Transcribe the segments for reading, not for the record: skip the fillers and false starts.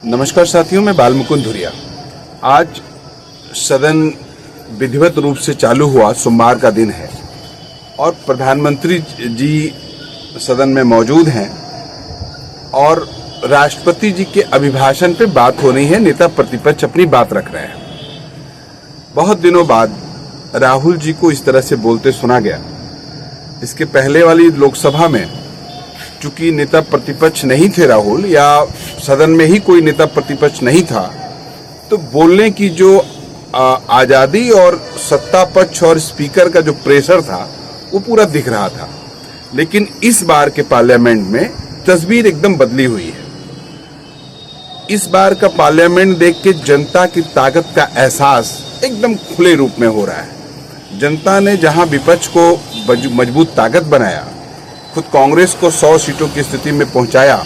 नमस्कार साथियों, मैं बालमुकुंद धुरिया। आज सदन विधिवत रूप से चालू हुआ। सोमवार का दिन है और प्रधानमंत्री जी सदन में मौजूद हैं और राष्ट्रपति जी के अभिभाषण पे बात हो रही है। नेता प्रतिपक्ष अपनी बात रख रहे हैं। बहुत दिनों बाद राहुल जी को इस तरह से बोलते सुना गया। इसके पहले वाली लोकसभा में चूंकि नेता प्रतिपक्ष नहीं थे राहुल, या सदन में ही कोई नेता प्रतिपक्ष नहीं था, तो बोलने की जो आजादी और सत्ता पक्ष और स्पीकर का जो प्रेशर था वो पूरा दिख रहा था। लेकिन इस बार के पार्लियामेंट में तस्वीर एकदम बदली हुई है। इस बार का पार्लियामेंट देख के जनता की ताकत का एहसास एकदम खुले रूप में हो रहा है। जनता ने जहां विपक्ष को मजबूत ताकत बनाया, खुद कांग्रेस को 100 सीटों की स्थिति में पहुंचाया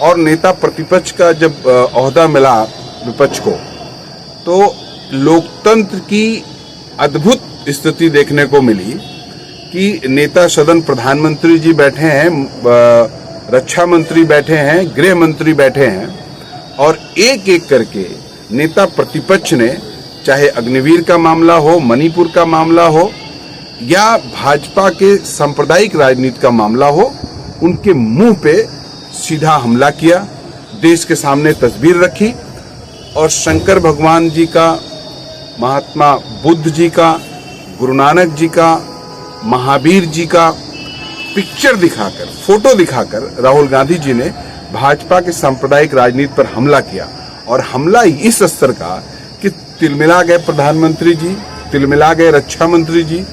और नेता प्रतिपक्ष का जब ओहदा मिला विपक्ष को, तो लोकतंत्र की अद्भुत स्थिति देखने को मिली कि नेता सदन प्रधानमंत्री जी बैठे हैं, रक्षा मंत्री बैठे हैं, गृह मंत्री बैठे हैं और एक एक करके नेता प्रतिपक्ष ने, चाहे अग्निवीर का मामला हो, मणिपुर का मामला हो या भाजपा के सांप्रदायिक राजनीति का मामला हो, उनके मुंह पे सीधा हमला किया, देश के सामने तस्वीर रखी और शंकर भगवान जी का, महात्मा बुद्ध जी का, गुरु नानक जी का, महावीर जी का पिक्चर दिखाकर, फोटो दिखाकर राहुल गांधी जी ने भाजपा के सांप्रदायिक राजनीति पर हमला किया। और हमला इस स्तर का कि तिलमिला गए प्रधानमंत्री जी, तिलमिला गए रक्षा मंत्री जी,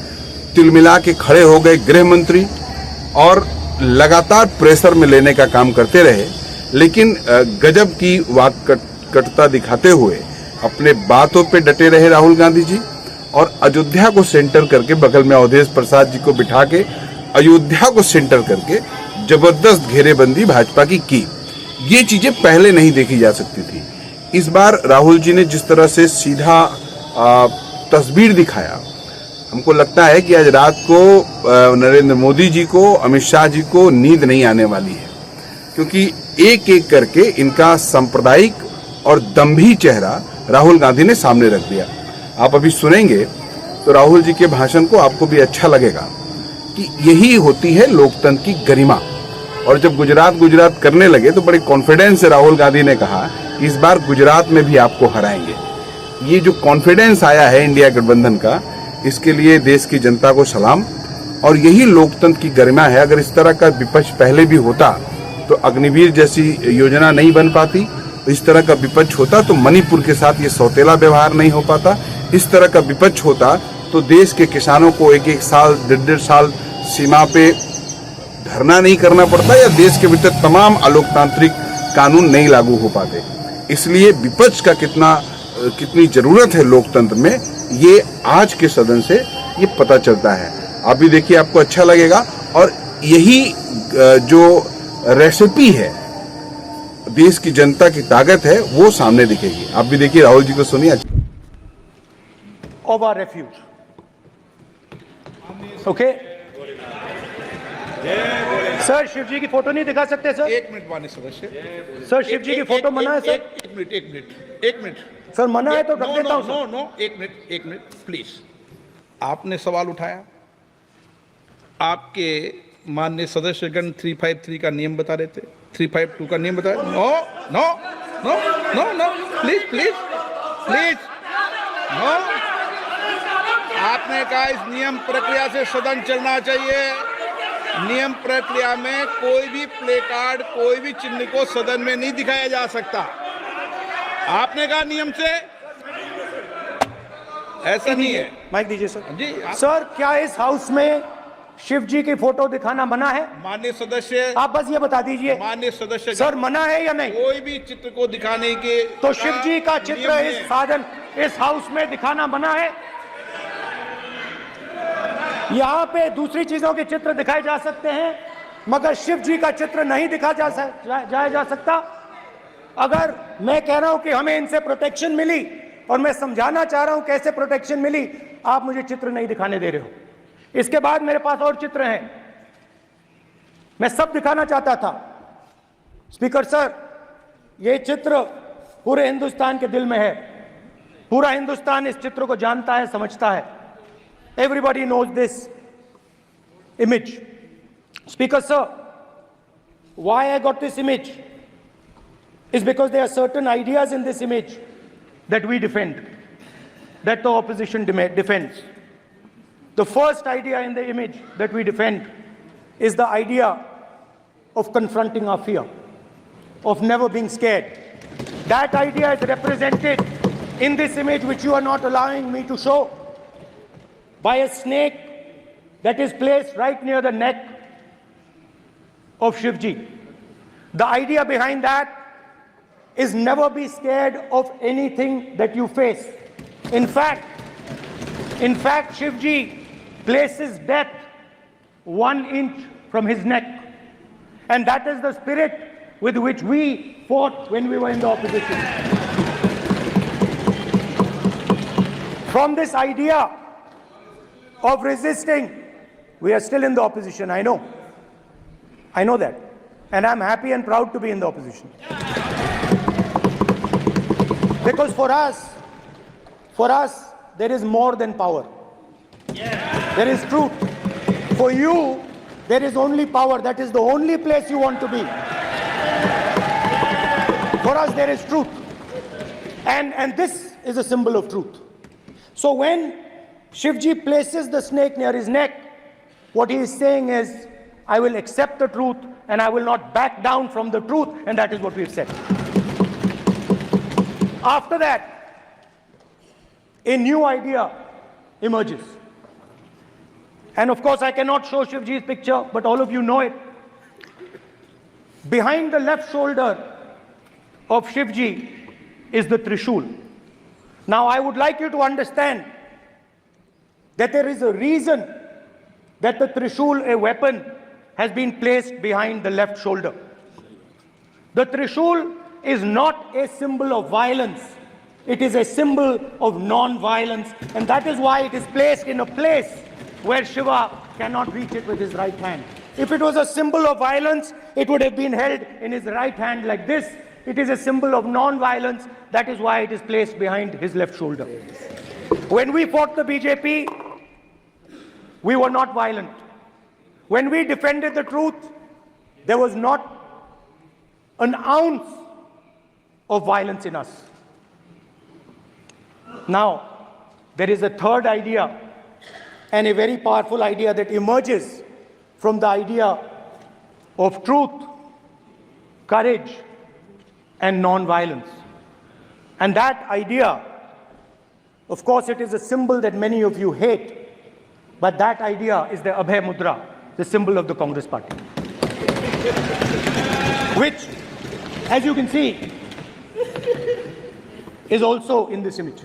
तिलमिला के खड़े हो गए गृह मंत्री और लगातार प्रेशर में लेने का काम करते रहे। लेकिन गजब की वाककटता दिखाते हुए अपने बातों पे डटे रहे राहुल गांधी जी और अयोध्या को सेंटर करके, बगल में अवधेश प्रसाद जी को बिठा के अयोध्या को सेंटर करके जबरदस्त घेरेबंदी भाजपा की। ये चीजें पहले नहीं देखी जा सकती थी। इस बार राहुल जी ने जिस तरह से सीधा तस्वीर दिखाया, हमको लगता है कि आज रात को नरेंद्र मोदी जी को, अमित शाह जी को नींद नहीं आने वाली है, क्योंकि एक एक करके इनका सांप्रदायिक और दंभी चेहरा राहुल गांधी ने सामने रख दिया। आप अभी सुनेंगे तो राहुल जी के भाषण को आपको भी अच्छा लगेगा कि यही होती है लोकतंत्र की गरिमा। और जब गुजरात करने लगे तो बड़े कॉन्फिडेंस से राहुल गांधी ने कहा कि इस बार गुजरात में भी आपको हराएंगे। ये जो कॉन्फिडेंस आया है इंडिया गठबंधन का, इसके लिए देश की जनता को सलाम। और यही लोकतंत्र की गरिमा है। अगर इस तरह का विपक्ष पहले भी होता तो अग्निवीर जैसी योजना नहीं बन पाती। इस तरह का विपक्ष होता तो मणिपुर के साथ ये सौतेला व्यवहार नहीं हो पाता। इस तरह का विपक्ष होता तो देश के किसानों को एक साल, 1.5 साल सीमा पे धरना नहीं करना पड़ता या देश के भीतर तमाम अलोकतांत्रिक कानून नहीं लागू हो पाते। इसलिए विपक्ष का कितनी जरूरत है लोकतंत्र में, ये आज के सदन से ये पता चलता है। आप भी देखिए, आपको अच्छा लगेगा। और यही जो रेसिपी है, देश की जनता की ताकत है, वो सामने दिखेगी। आप भी देखिए, राहुल जी को सुनिए। Of our refuge. Okay? Sir, Shiv ji की फोटो नहीं दिखा सकते सर? एक मिनट माननीय सदस्य। सर, शिव जी की फोटो मना है सर? एक मिनट सर, मना है तो रख देता हूं सर। नो, एक मिनट प्लीज। आपने सवाल उठाया, आपके माननीय सदस्यगण 353 का नियम बता रहे थे, 352 का नियम बताया। No, please no. आपने कहा इस नियम प्रक्रिया से सदन चलना चाहिए। नियम प्रक्रिया में कोई भी प्ले कार्ड, कोई भी चिन्ह को सदन में नहीं दिखाया जा सकता। आपने कहा नियम से, ऐसा नहीं है। माइक दीजिए सर जी। सर, क्या इस हाउस में शिव जी की फोटो दिखाना मना है? माननीय सदस्य, आप बस ये बता दीजिए माननीय सदस्य सर, मना है या नहीं? कोई भी चित्र को दिखाने के तो शिव जी का चित्र इस हाउस में दिखाना मना है। यहाँ पे दूसरी चीजों के चित्र दिखाए जा सकते हैं, मगर शिव जी का चित्र नहीं दिखाया जा सकता। अगर मैं कह रहा हूं कि हमें इनसे प्रोटेक्शन मिली और मैं समझाना चाह रहा हूं कैसे प्रोटेक्शन मिली, आप मुझे चित्र नहीं दिखाने दे रहे हो। इसके बाद मेरे पास और चित्र हैं, मैं सब दिखाना चाहता था। स्पीकर सर, ये चित्र पूरे हिंदुस्तान के दिल में है, पूरा हिंदुस्तान इस चित्र को जानता है, समझता है. Everybody knows this image. Speaker sir, why I got this image is because there are certain ideas in this image that we defend, that the opposition defends. The first idea in the image that we defend is the idea of confronting our fear, of never being scared. That idea is represented in this image, which you are not allowing me to show, by a snake that is placed right near the neck of Shivji. The idea behind that is never be scared of anything that you face. In fact, Shivji places death 1 inch from his neck. And that is the spirit with which we fought when we were in the opposition. From this idea of resisting, we are still in the opposition, I know. I know that. And I'm happy and proud to be in the opposition. Because for us, there is more than power. There is truth. For you, there is only power. That is the only place you want to be. For us, there is truth. And this is a symbol of truth. So when Shivji places the snake near his neck, what he is saying is, I will accept the truth and I will not back down from the truth, and that is what we've said. After that, a new idea emerges. And of course, I cannot show Shivji's picture, but all of you know it. Behind the left shoulder of Shivji is the Trishul. Now, I would like you to understand that there is a reason that the Trishul, a weapon, has been placed behind the left shoulder. The Trishul is not a symbol of violence. It is a symbol of non-violence, and that is why it is placed in a place where Shiva cannot reach it with his right hand. If it was a symbol of violence, it would have been held in his right hand like this. It is a symbol of non-violence. That is why it is placed behind his left shoulder. When we fought the BJP, we were not violent. When we defended the truth, there was not an ounce of violence in us. Now, there is a third idea, and a very powerful idea that emerges from the idea of truth, courage, and non-violence. And that idea, of course, it is a symbol that many of you hate, but that idea is the Abhay Mudra, the symbol of the Congress party. Which, as you can see, is also in this image.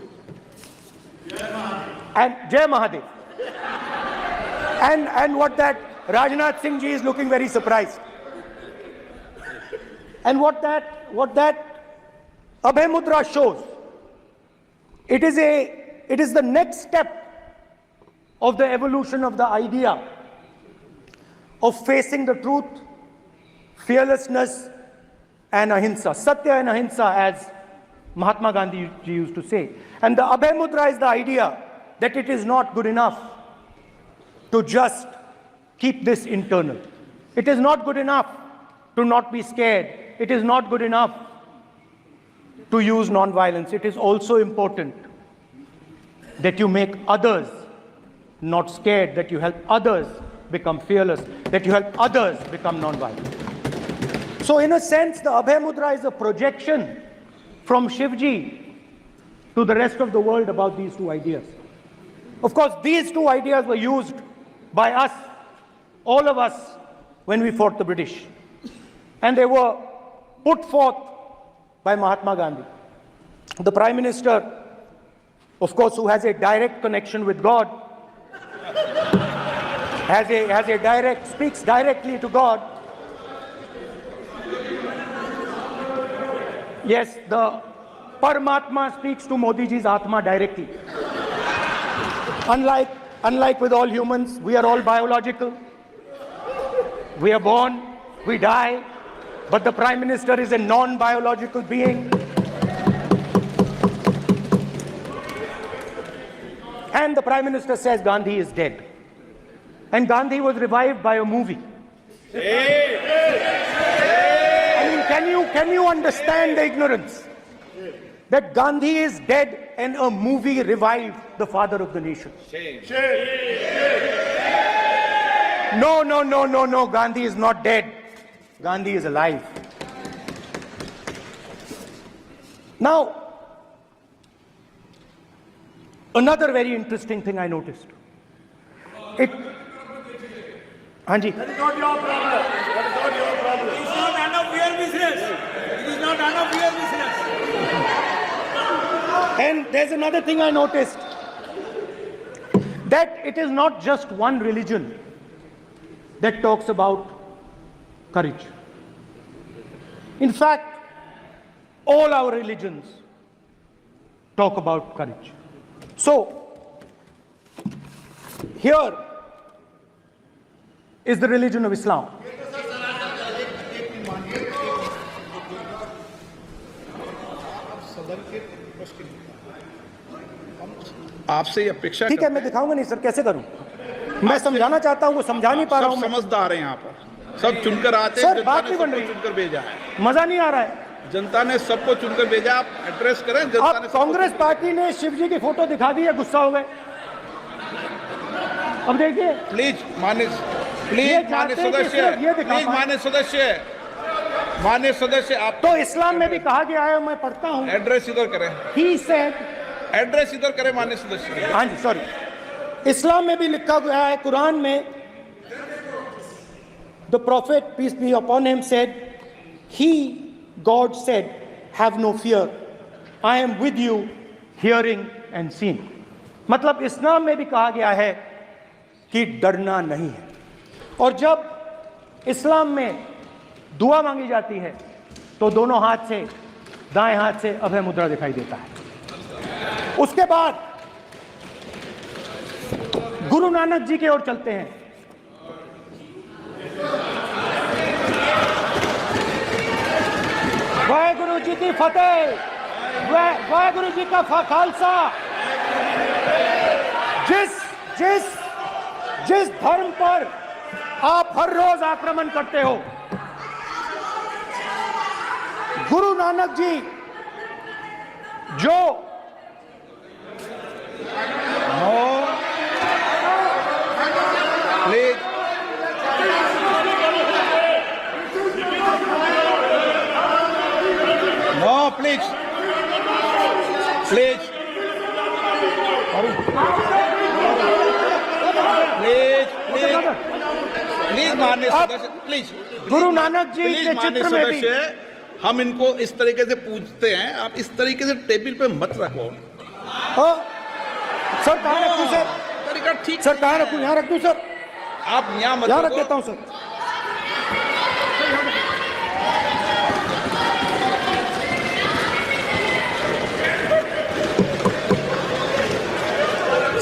And Jai Mahadev. And what that Rajnath Singh ji is looking very surprised. And what that Abhay Mudra shows, it is the next step of the evolution of the idea of facing the truth, fearlessness, and ahimsa. Satya and ahimsa, as Mahatma Gandhi ji used to say. And the Abhay Mudra is the idea that it is not good enough to just keep this internal. It is not good enough to not be scared. It is not good enough to use non-violence. It is also important that you make others not scared, that you help others become fearless, that you help others become non-violent. So in a sense, the Abhay Mudra is a projection from Shivji to the rest of the world about these two ideas. Of course, these two ideas were used by us, all of us, when we fought the British. And they were put forth by Mahatma Gandhi. The Prime Minister, of course, who has a direct connection with God, speaks directly to God. Yes, the Paramatma speaks to Modi ji's Atma directly. Unlike with all humans, we are all biological. We are born, we die, but the Prime Minister is a non-biological being. And the Prime Minister says Gandhi is dead. And Gandhi was revived by a movie. I mean, can you understand the ignorance? That Gandhi is dead and a movie revived the father of the nation. No, Gandhi is not dead. Gandhi is alive. Now, another very interesting thing I noticed. Hanji. That is not your problem. That is not your problem. It is not none of your business. It is not none of your business. And there's another thing I noticed. That it is not just one religion that talks about courage. In fact, all our religions talk about courage. So, here is the religion of Islam. आपसे ये अपेक्षा ठीक है, मैं दिखाऊंगा नहीं sir, कैसे करूं? मैं समझाना चाहता हूं, वो समझा नहीं पा रहा हूं। सब समझदार हैं यहाँ पर, सब चुनकर आते हैं। सर, जनता बात ने नहीं बन सबको रही। चुनकर भेजा है। मजा नहीं आ रहा है। जनता ने सबको चुनकर भेजा, आप एड्रेस करें। जनता आप ने सबको कांग्रेस पार्टी ने शिव जी की फोटो दिखा दी है, गुस्सा हो गए। अब देखिए, प्लीज मान्य चाहते हैं कि सदस्य, सिर्फ ये दिखा प्लीज पाएं। मान्य सदस्य आप तो इस्लाम में भी कहा गया है, मैं पढ़ता हूं। एड्रेस इधर करें, He said, एड्रेस इधर करें मान्य सदस्य। हाँ जी, सॉरी, इस्लाम में भी लिखा गया है, कुरान में, the prophet peace be upon him said, God said, have no fear, I am with you, hearing and seeing. मतलब इस्लाम में भी कहा गया है कि डरना नहीं है। और जब इस्लाम में दुआ मांगी जाती है तो दोनों हाथ से, दाएं हाथ से अभय मुद्रा दिखाई देता है। उसके बाद गुरु नानक जी की ओर चलते हैं। वाहेगुरु जी की फतेह, वाहेगुरु जी का खालसा। जिस धर्म पर आप हर रोज आक्रमण करते हो, गुरु नानक जी जो please no, please please please मान्य सदस्य, please Guru Nanak ji please के मान्य चित्र में भी, सदस्य, हम इनको इस तरीके से पूछते हैं, आप इस तरीके से टेबल पे मत रखो। हाँ, सर कहाँ रखूं सर? तरीका ठीक, सर कहाँ रखूं? यहाँ रख दूं सर? आप यहाँ मत यहाँ रख रखो। देता हूं सर।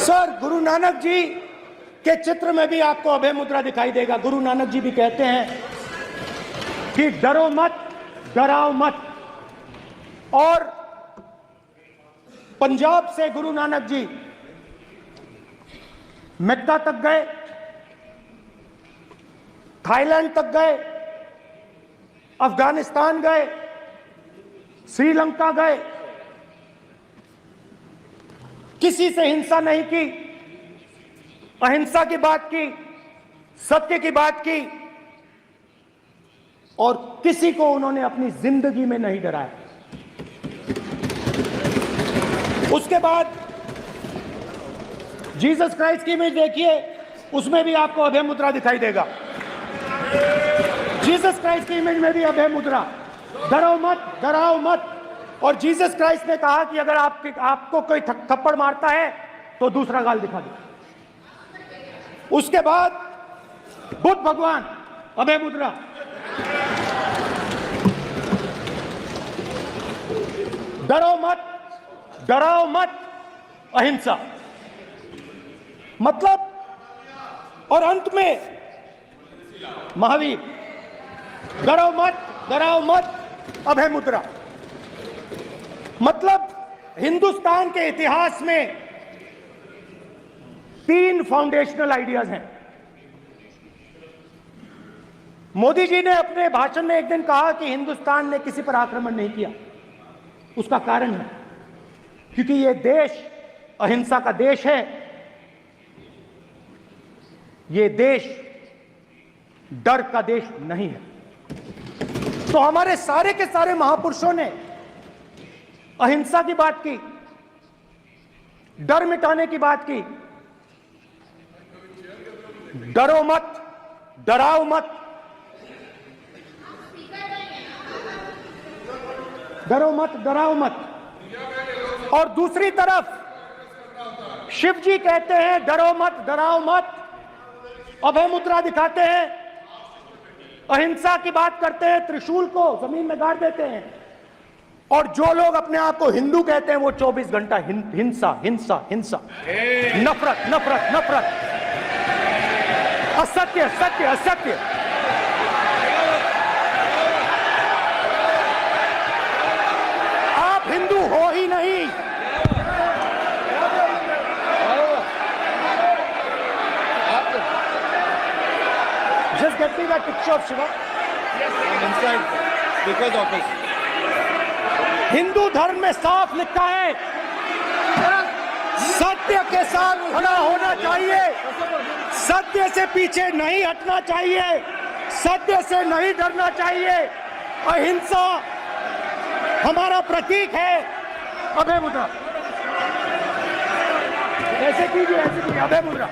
सर, गुरु नानक जी के चित्र में भी आपको अभय मुद्रा दिखाई देगा। गुरु नानक जी भी कहते हैं कि डरो मत, डराओ मत। और पंजाब से गुरु नानक जी मक्का तक गए, थाईलैंड तक गए, अफगानिस्तान गए, श्रीलंका गए, किसी से हिंसा नहीं की, अहिंसा की बात की, सत्य की बात की, और किसी को उन्होंने अपनी जिंदगी में नहीं डराया। उसके बाद जीसस क्राइस्ट की इमेज देखिए, उसमें भी आपको अभय मुद्रा दिखाई देगा। जीसस क्राइस्ट की इमेज में भी अभय मुद्रा, डरो मत, डराओ मत। और जीसस क्राइस्ट ने कहा कि अगर आपको कोई थप्पड़ मारता है तो दूसरा गाल दिखा दो। उसके बाद बुद्ध भगवान, अभय मुद्रा। डरो मत, डराओ मत, अहिंसा। मतलब, और अंत में महावीर, डरो मत, डराओ मत, अभय मुद्रा। मतलब हिंदुस्तान के इतिहास में 3 फाउंडेशनल आइडियाज हैं। मोदी जी ने अपने भाषण में एक दिन कहा कि हिंदुस्तान ने किसी पर आक्रमण नहीं किया। उसका कारण है क्योंकि यह देश अहिंसा का देश है, यह देश डर का देश नहीं है। तो हमारे सारे के सारे महापुरुषों ने अहिंसा की बात की, डर मिटाने की बात की। डरो मत, डराओ मत, डरो मत, डराओ मत। और दूसरी तरफ शिव जी कहते हैं डरो मत, डराओ मत, अभय मुद्रा दिखाते हैं, अहिंसा की बात करते हैं, त्रिशूल को जमीन में गाड़ देते हैं। और जो लोग अपने आप को हिंदू कहते हैं वो 24 घंटा हिंसा हिंसा हिंसा, नफरत नफरत नफरत, असत्य सत्य असत्य। आप हिंदू हो ही नहीं। Just get me that picture of Shiva. inside because of this. Hindu धर्म में साफ लिखा है सत्य के साथ खड़ा होना चाहिए, सत्य से पीछे नहीं हटना चाहिए, सत्य से नहीं डरना चाहिए। अहिंसा हमारा प्रतीक है। अभय मुद्रा ऐसे कीजिए, ऐसे कीजिए, अभय मुद्रा।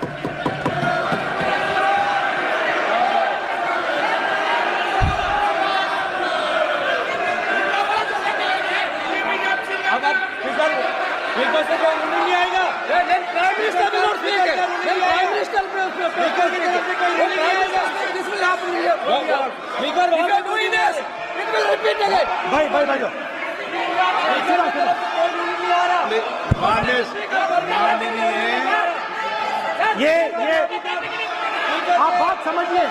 नहीं आएगा। Prime minister will not speak it. Prime minister भाई भाई भाई ये आप बात समझिए,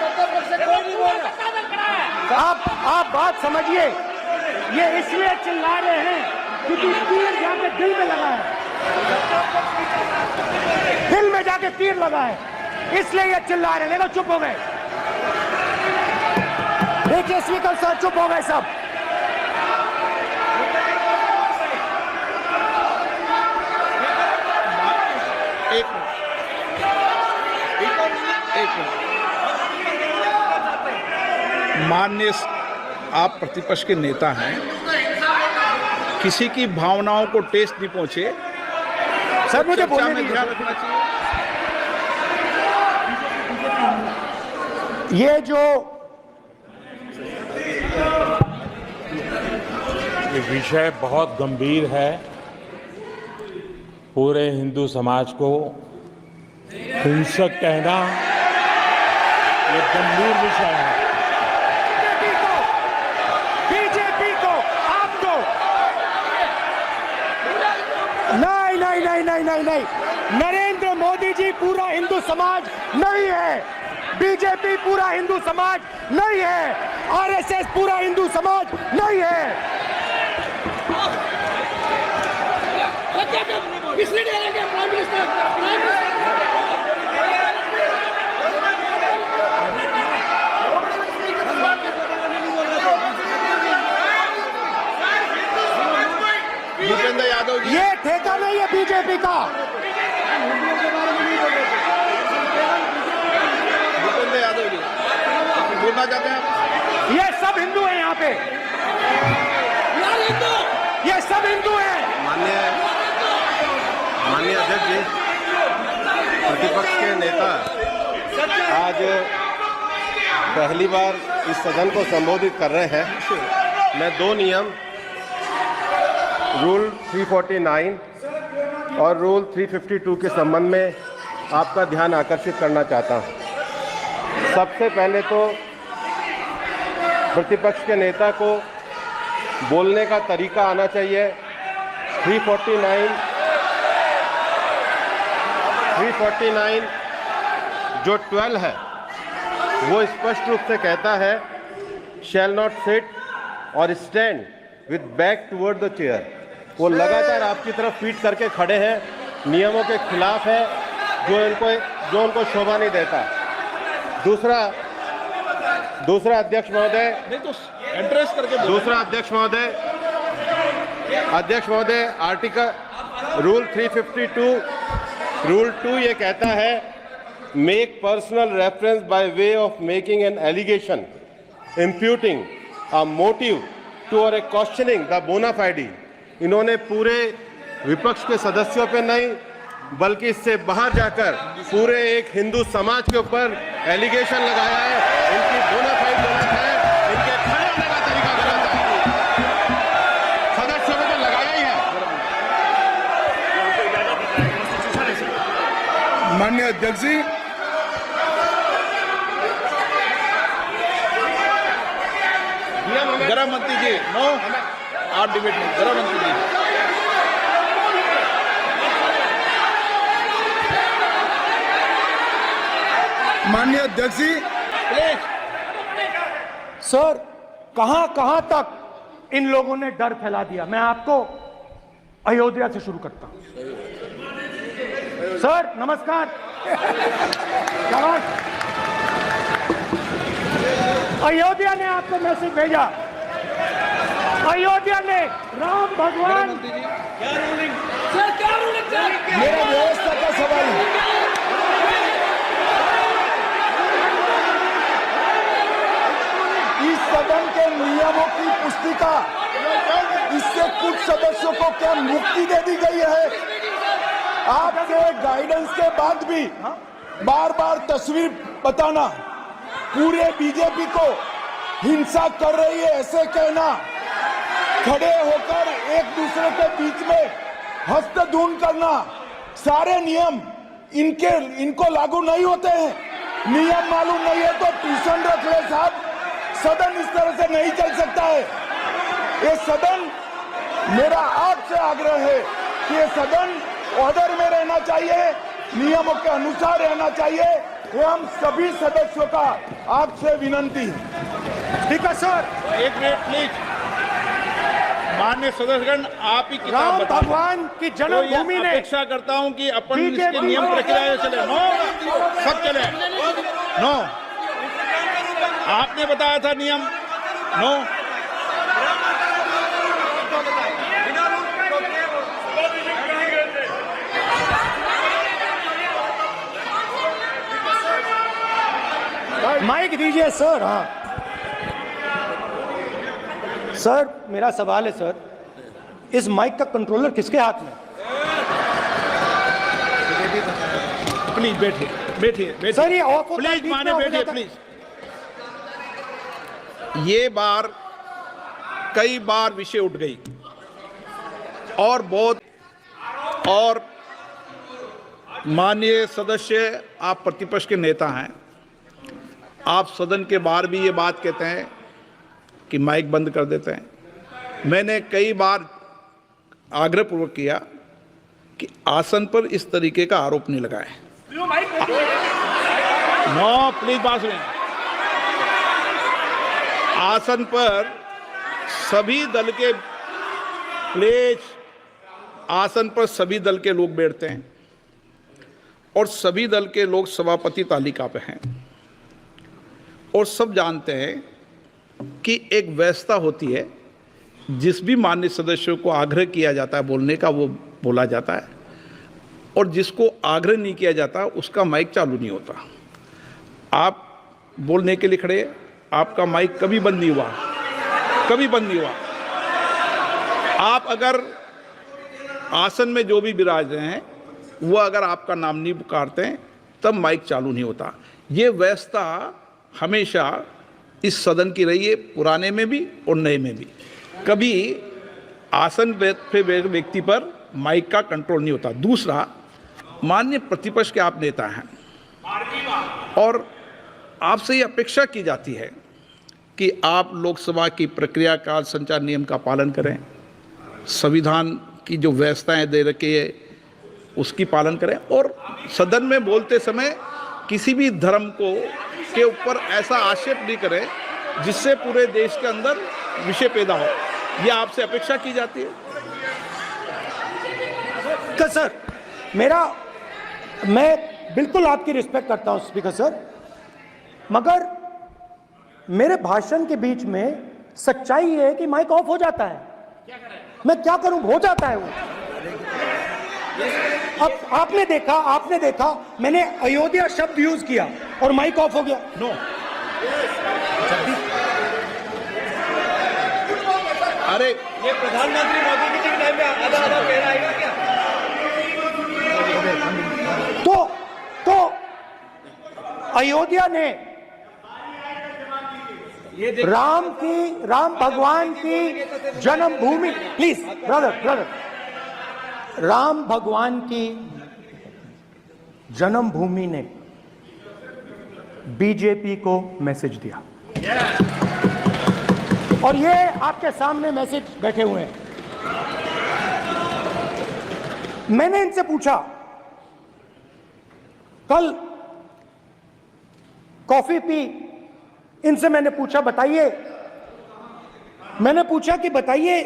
आप बात समझिए। ये इसलिए चिल्ला रहे हैं क्योंकि तीर जाके दिल में लगा है, दिल में जाके तीर लगा है, इसलिए ये चिल्ला रहे हैं। देखो चुप हो गए, देखिए स्पीकर साहब चुप हो गए सब। माननीय आप प्रतिपक्ष के नेता हैं, किसी की भावनाओं को ठेस नहीं पहुंचे, सर मुझे चर्चा बोलने में दीजिए। ध्यान रखना चाहिए। ये जो ये विषय बहुत गंभीर है। पूरे हिंदू समाज को हिंसक कहना ये गंभीर विषय है। बीजेपी को आपको नहीं, नरेंद्र मोदी जी पूरा हिंदू समाज नहीं है, बीजेपी पूरा हिंदू समाज नहीं है, आरएसएस पूरा हिंदू समाज नहीं है। भूपेंद्र यादव जी, ये ठेका नहीं है बीजेपी का। भूपेंद्र यादव जी बोलना चाहते हैं आप? ये सब हिंदू हैं यहाँ पे, ये सब हिंदू हैं। माननीय अध्यक्ष जी, प्रतिपक्ष के नेता आज पहली बार इस सदन को संबोधित कर रहे हैं। मैं 2 नियम रूल 349 और रूल 352 के संबंध में आपका ध्यान आकर्षित करना चाहता हूं। सबसे पहले तो प्रतिपक्ष के नेता को बोलने का तरीका आना चाहिए। 349 जो 12 है वो स्पष्ट रूप से कहता है शैल नॉट सिट और stand with back toward the chair. वो लगातार आपकी तरफ फीट करके खड़े हैं, नियमों के खिलाफ है, जो उनको शोभा नहीं देता। दूसरा अध्यक्ष महोदय, नहीं तो एड्रेस करके अध्यक्ष महोदय आर्टिकल रूल 352 रूल 2 ये कहता है make personal reference by way of making an allegation imputing a motive to or a questioning the बोना फाइडी। इन्होंने पूरे विपक्ष के सदस्यों पे नहीं बल्कि इससे बाहर जाकर पूरे एक हिंदू समाज के ऊपर एलिगेशन लगाया है। इनकी बोना फाइड गलत है, इनके खड़े होने का तरीका गलत है, सदस्यों पे तो लगाया ही है। माननीय अध्यक्ष जी, गृह मंत्री जी, नो आप डिबेट नहीं, गृह मंत्री जी। माननीय अध्यक्ष जी, प्लीज। सर, कहां तक इन लोगों ने डर फैला दिया। मैं आपको अयोध्या से शुरू करता हूं। सर नमस्कार। अयोध्या ने आपको मैसेज भेजा। अयोध्या ने राम भगवान, मेरा व्यवस्था का सवाल है। इस सदन के नियमों की पुस्तिका, इससे कुछ सदस्यों को क्या मुक्ति दे दी गई है? आपके गाइडेंस के बाद भी बार बार तस्वीर बताना, पूरे बीजेपी को हिंसा कर रही है ऐसे कहना, खड़े होकर एक दूसरे के बीच में हस्तधून करना, सारे नियम इनको लागू नहीं होते हैं। नियम मालूम नहीं है तो ट्यूशन रख ले साहब। सदन इस तरह से नहीं चल सकता है। ये सदन, मेरा आपसे आग्रह है कि ये सदन ऑर्डर में रहना चाहिए, नियमों के अनुसार रहना चाहिए। ये हम सभी सदस्यों का आपसे विनंती है। ठीक है सर। एक मिनट प्लीज। माननीय सदस्यगण, आप ही किताब राम बताएं। भगवान की जन्मभूमि तो ने, अपेक्षा करता हूं कि अपन इसके नियम प्रक्रिया चले। नो, सब चले। नो, आपने बताया था नियम। नो, माइक दीजिए सर। हाँ सर, मेरा सवाल है सर, इस माइक का कंट्रोलर किसके हाथ में? प्लीज बैठिए। सर ये ऑफ होता है, प्लीज बीच में माने ऑफ हो बैठिए जाता है। प्लीज। ये बार कई बार विषय उठ गई और माननीय सदस्य, आप प्रतिपक्ष के नेता हैं, आप सदन के बाहर भी ये बात कहते हैं कि माइक बंद कर देते हैं। मैंने कई बार आग्रहपूर्वक किया कि आसन पर इस तरीके का आरोप नहीं लगाएं। नो प्लीज, बात सुनिए। आसन पर सभी दल के, प्लीज, आसन पर सभी दल के लोग बैठते हैं और सभी दल के लोग सभापति तालिका पे हैं और सब जानते हैं कि एक व्यवस्था होती है, जिस भी माननीय सदस्यों को आग्रह किया जाता है बोलने का वो बोला जाता है और जिसको आग्रह नहीं किया जाता उसका माइक चालू नहीं होता। आप बोलने के लिए खड़े, आपका माइक कभी बंद नहीं हुआ, कभी बंद नहीं हुआ। आप अगर आसन में जो भी विराज रहे हैं वो अगर आपका नाम नहीं पुकारते हैं तब माइक चालू नहीं होता। ये व्यवस्था हमेशा इस सदन की रही है, पुराने में भी और नए में भी। कभी आसन पे व्यक्ति पर माइक का कंट्रोल नहीं होता। दूसरा, माननीय प्रतिपक्ष के आप नेता हैं और आपसे ये अपेक्षा की जाती है कि आप लोकसभा की प्रक्रिया काल संचार नियम का पालन करें, संविधान की जो व्यवस्थाएं दे रखी है उसकी पालन करें और सदन में बोलते समय किसी भी धर्म को के ऊपर ऐसा आक्षेप नहीं करें जिससे पूरे देश के अंदर विषय पैदा हो, ये आपसे अपेक्षा की जाती है। सर मैं बिल्कुल आपकी रिस्पेक्ट करता हूं स्पीकर सर, मगर मेरे भाषण के बीच में सच्चाई है कि माइक ऑफ हो जाता है। मैं क्या करूं, हो जाता है वो। अब आपने देखा मैंने अयोध्या शब्द यूज किया और माइक ऑफ हो गया। नो, अरे ये प्रधानमंत्री मोदी जी के टाइम में आधा आधा कह रहा है क्या? तो अयोध्या ने राम भगवान की जन्मभूमि, प्लीज ब्रदर, राम भगवान की जन्मभूमि ने बीजेपी को मैसेज दिया और ये आपके सामने मैसेज बैठे हुए हैं। मैंने इनसे पूछा, कल कॉफी पी, इनसे मैंने पूछा बताइए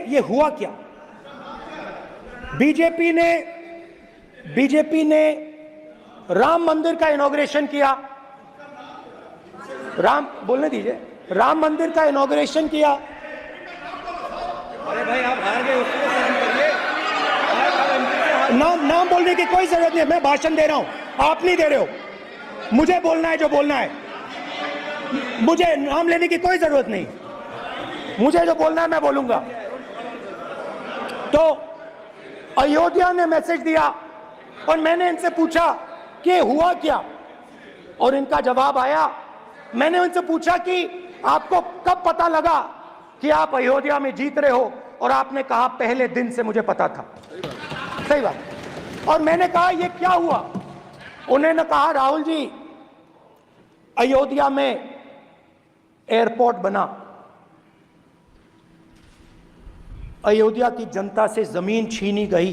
ये हुआ क्या। बीजेपी ने राम मंदिर का इनॉग्रेशन किया, बोलने दीजिए, राम मंदिर का इनॉग्रेशन किया। अरे भाई आप हार गए, उसको सहन करिए। नाम बोलने की कोई जरूरत नहीं है, मैं भाषण दे रहा हूं, आप नहीं दे रहे हो। मुझे बोलना है जो बोलना है, मुझे नाम लेने की कोई जरूरत नहीं, मुझे जो बोलना है मैं बोलूंगा। तो अयोध्या ने मैसेज दिया और मैंने इनसे पूछा कि हुआ क्या, और इनका जवाब आया। मैंने उनसे पूछा कि आपको कब पता लगा कि आप अयोध्या में जीत रहे हो, और आपने कहा पहले दिन से मुझे पता था। सही बात। और मैंने कहा ये क्या हुआ, उन्होंने कहा राहुल जी अयोध्या में एयरपोर्ट बना, अयोध्या की जनता से जमीन छीनी गई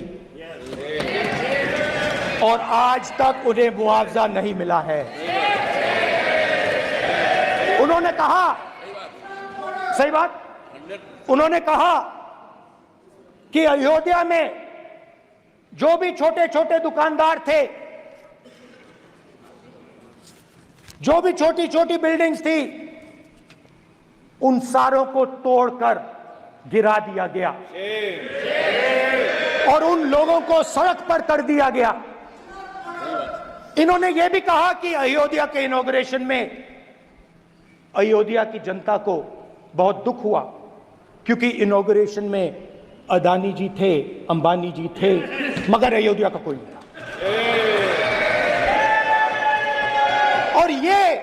और आज तक उन्हें मुआवजा नहीं मिला है। उन्होंने कहा, सही बात, उन्होंने कहा कि अयोध्या में जो भी छोटे छोटे दुकानदार थे, जो भी छोटी छोटी बिल्डिंग्स थी, उन सारों को तोड़कर गिरा दिया गया और उन लोगों को सड़क पर कर दिया गया। इन्होंने यह भी कहा कि अयोध्या के इनॉग्रेशन में अयोध्या की जनता को बहुत दुख हुआ, क्योंकि इनॉग्रेशन में अदानी जी थे, अंबानी जी थे, मगर अयोध्या का कोई नहीं था। और ये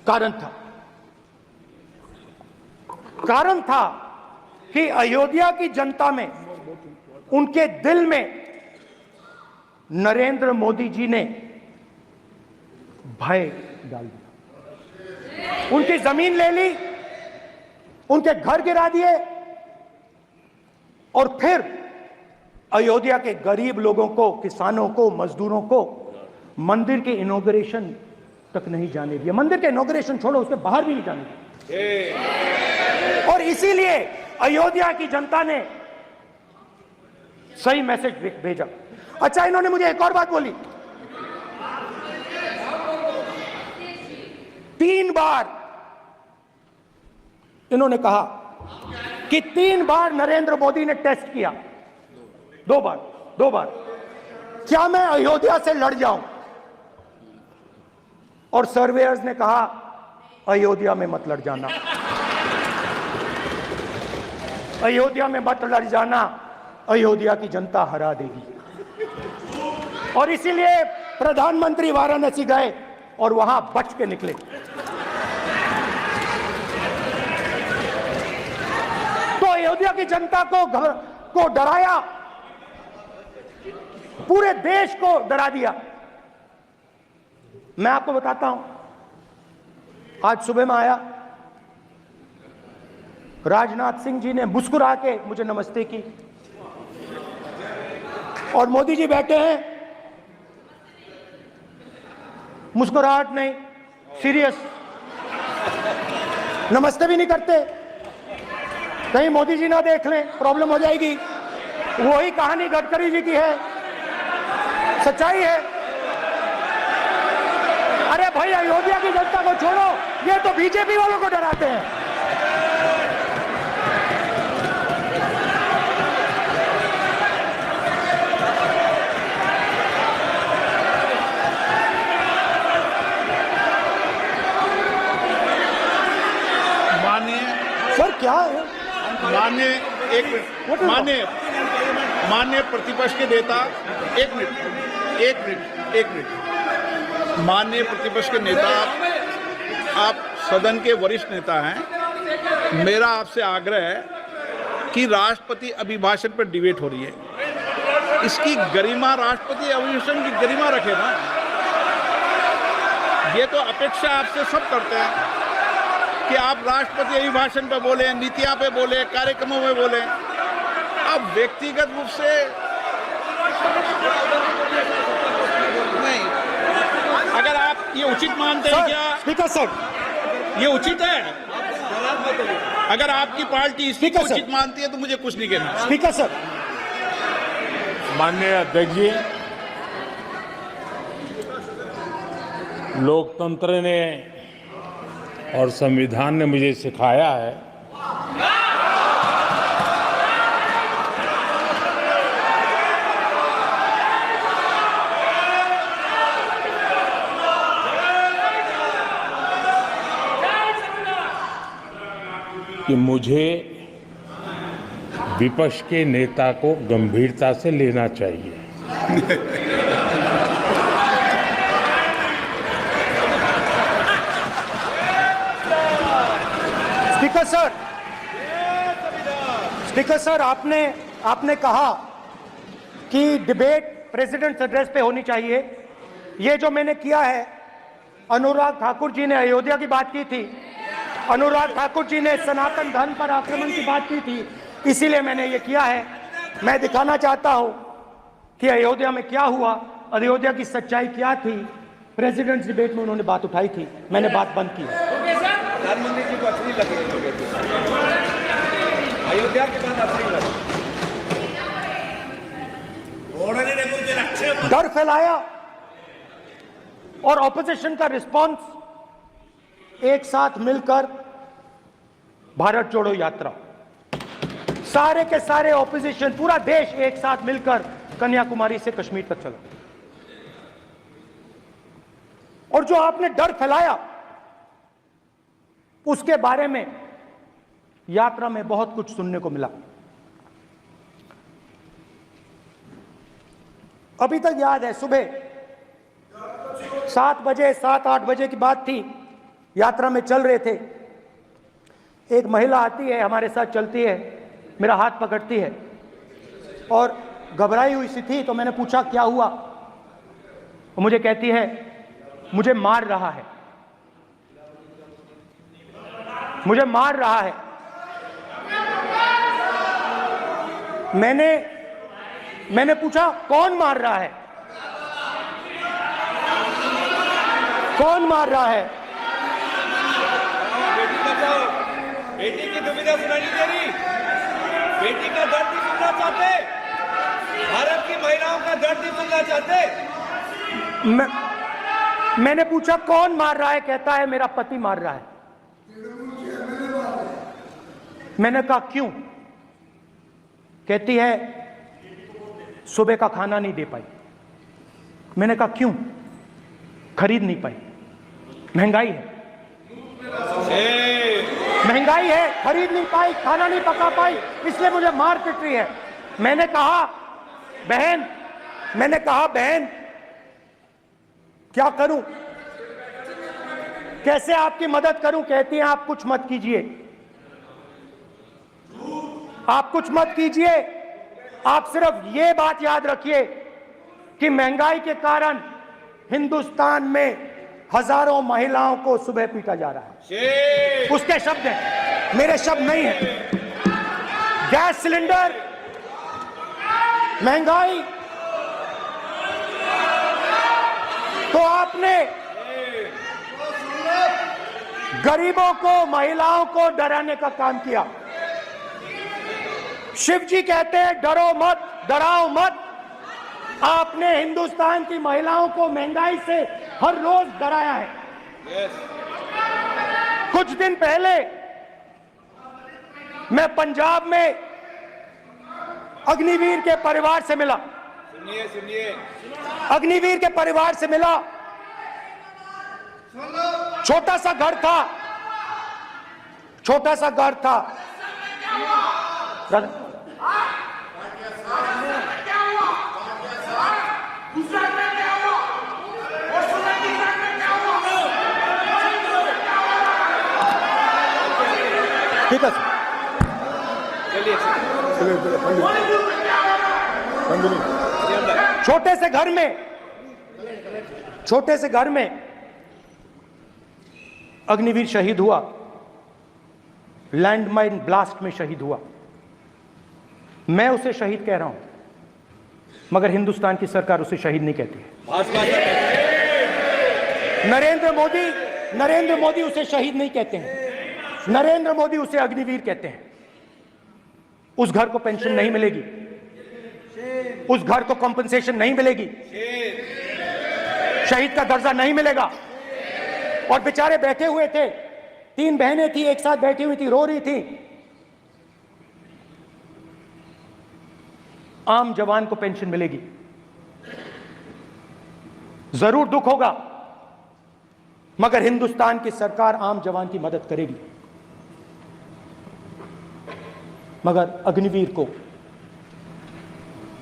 कारण था कि अयोध्या की जनता में, उनके दिल में नरेंद्र मोदी जी ने भय डाल दिया। उनकी जमीन ले ली, उनके घर गिरा दिए, और फिर अयोध्या के गरीब लोगों को, किसानों को, मजदूरों को मंदिर के इनॉग्रेशन तक नहीं जाने दिया। मंदिर के इनॉग्रेशन छोड़ो, उसके बाहर भी नहीं जाने दिया। और इसीलिए अयोध्या की जनता ने सही मैसेज भेजा। अच्छा, इन्होंने मुझे एक और बात बोली, 3 बार इन्होंने कहा कि 3 बार नरेंद्र मोदी ने टेस्ट किया, 2 बार क्या मैं अयोध्या से लड़ जाऊं, और सर्वेयर्स ने कहा अयोध्या में मत लड़ जाना, अयोध्या में मत लड़ जाना, अयोध्या की जनता हरा देगी। और इसीलिए प्रधानमंत्री वाराणसी गए और वहां बच के निकले। तो अयोध्या की जनता को डराया, पूरे देश को डरा दिया। मैं आपको बताता हूं, आज सुबह में आया, राजनाथ सिंह जी ने मुस्कुरा के मुझे नमस्ते की, और मोदी जी बैठे हैं, मुस्कुराहट नहीं, सीरियस। नमस्ते भी नहीं करते, कहीं मोदी जी ना देख लें, प्रॉब्लम हो जाएगी। वही कहानी गडकरी जी की है, सच्चाई है। अरे भाई, अयोध्या की जनता को छोड़ो, ये तो बीजेपी वालों को डराते हैं। सर क्या है? माननीय एक मिनट, माननीय प्रतिपक्ष के नेता, एक मिनट, माननीय प्रतिपक्ष के नेता, आप सदन के वरिष्ठ नेता हैं। मेरा आपसे आग्रह है कि राष्ट्रपति अभिभाषण पर डिबेट हो रही है, इसकी गरिमा, राष्ट्रपति अभिभाषण की गरिमा रखे ना। ये तो अपेक्षा आपसे सब करते हैं कि आप राष्ट्रपति अभिभाषण पे बोले, नीतियां पे बोले, कार्यक्रमों में बोले। आप व्यक्तिगत रूप से नहीं, अगर आप ये उचित मानते हैं क्या? स्पीकर सर, ये उचित है? अगर आपकी पार्टी इसको उचित मानती है तो मुझे कुछ नहीं कहना। स्पीकर सर, माननीय अध्यक्ष जी, लोकतंत्र ने और संविधान ने मुझे सिखाया है कि मुझे विपक्ष के नेता को गंभीरता से लेना चाहिए। स्पीकर सर, आपने कहा कि डिबेट प्रेसिडेंट्स एड्रेस पे होनी चाहिए। ये जो मैंने किया है, अनुराग ठाकुर जी ने अयोध्या की बात की थी, अनुराग ठाकुर जी ने सनातन धर्म पर आक्रमण की बात की थी, इसीलिए मैंने ये किया है। मैं दिखाना चाहता हूं कि अयोध्या में क्या हुआ, अयोध्या की सच्चाई क्या थी। प्रेसिडेंट्स डिबेट में उन्होंने बात उठाई थी, मैंने बात बंद की। प्रधानमंत्री जी को अच्छी लगी अयोध्या की बात अच्छी लगी, डर फैलाया और ऑपोजिशन का रिस्पांस एक साथ मिलकर भारत जोड़ो यात्रा, सारे के सारे ऑपोजिशन, पूरा देश एक साथ मिलकर कन्याकुमारी से कश्मीर तक चला। और जो आपने डर फैलाया उसके बारे में यात्रा में बहुत कुछ सुनने को मिला। अभी तक याद है, सुबह 7 बजे 7-8 बजे की बात थी, यात्रा में चल रहे थे। एक महिला आती है, हमारे साथ चलती है, मेरा हाथ पकड़ती है और घबराई हुई सी थी। तो मैंने पूछा क्या हुआ, वो मुझे कहती है मुझे मार रहा है, मुझे मार रहा है। मैंने पूछा कौन मार रहा है, कौन मार रहा है? बेटी की दुविधा सुनाई दे रही, बेटी का दर्द नहीं सुनना चाहते, भारत की महिलाओं का दर्द नहीं सुनना चाहते। मैंने पूछा कौन मार रहा है, कहता है मेरा पति मार रहा है। मैंने कहा क्यों? कहती है सुबह का खाना नहीं दे पाई। मैंने कहा क्यों? खरीद नहीं पाई, महंगाई है, महंगाई है, खरीद नहीं पाई, खाना नहीं पका पाई, इसलिए मुझे मार पिट रही है। मैंने कहा बहन क्या करूं, कैसे आपकी मदद करूं? कहती हैं आप कुछ मत कीजिए, आप कुछ मत कीजिए, आप सिर्फ ये बात याद रखिए कि महंगाई के कारण हिंदुस्तान में हजारों महिलाओं को सुबह पीटा जा रहा है। उसके शब्द हैं, मेरे शब्द नहीं है। गैस सिलेंडर, महंगाई, तो गरीबों को, महिलाओं को डराने का काम किया। शिव जी कहते हैं डरो मत, डराओ मत। आपने हिंदुस्तान की महिलाओं को महंगाई से हर रोज डराया है। कुछ दिन पहले मैं पंजाब में अग्निवीर के परिवार से मिला। सुनिए अग्निवीर के परिवार से मिला। छोटा सा घर था, छोटा सा घर था। ठीक है छोटे से घर में अग्निवीर शहीद हुआ, लैंडमाइन ब्लास्ट में शहीद हुआ। मैं उसे शहीद कह रहा हूं, मगर हिंदुस्तान की सरकार उसे शहीद नहीं कहती है। नरेंद्र मोदी उसे शहीद नहीं कहते हैं। नरेंद्र मोदी उसे अग्निवीर कहते हैं। उस घर को पेंशन नहीं मिलेगी, उस घर को कॉम्पनसेशन नहीं मिलेगी, शहीद का दर्जा नहीं मिलेगा। और बेचारे बैठे हुए थे, 3 बहनें थी, एक साथ बैठी हुई थी, रो रही थी। आम जवान को पेंशन मिलेगी, जरूर दुख होगा, मगर हिंदुस्तान की सरकार आम जवान की मदद करेगी। मगर अग्निवीर को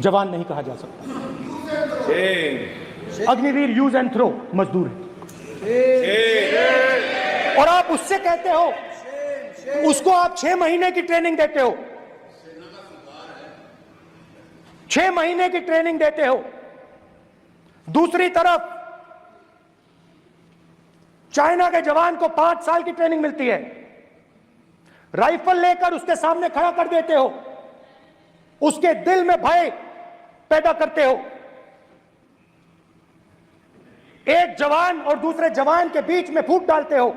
जवान नहीं कहा जा सकता। अग्निवीर यूज एंड थ्रो मजदूर है। और आप उससे कहते हो, उसको आप 6 महीने की ट्रेनिंग देते हो, 6 महीने की ट्रेनिंग देते हो। दूसरी तरफ चाइना के जवान को 5 साल की ट्रेनिंग मिलती है। राइफल लेकर उसके सामने खड़ा कर देते हो, उसके दिल में भय पैदा करते हो। एक जवान और दूसरे जवान के बीच में फूट डालते हो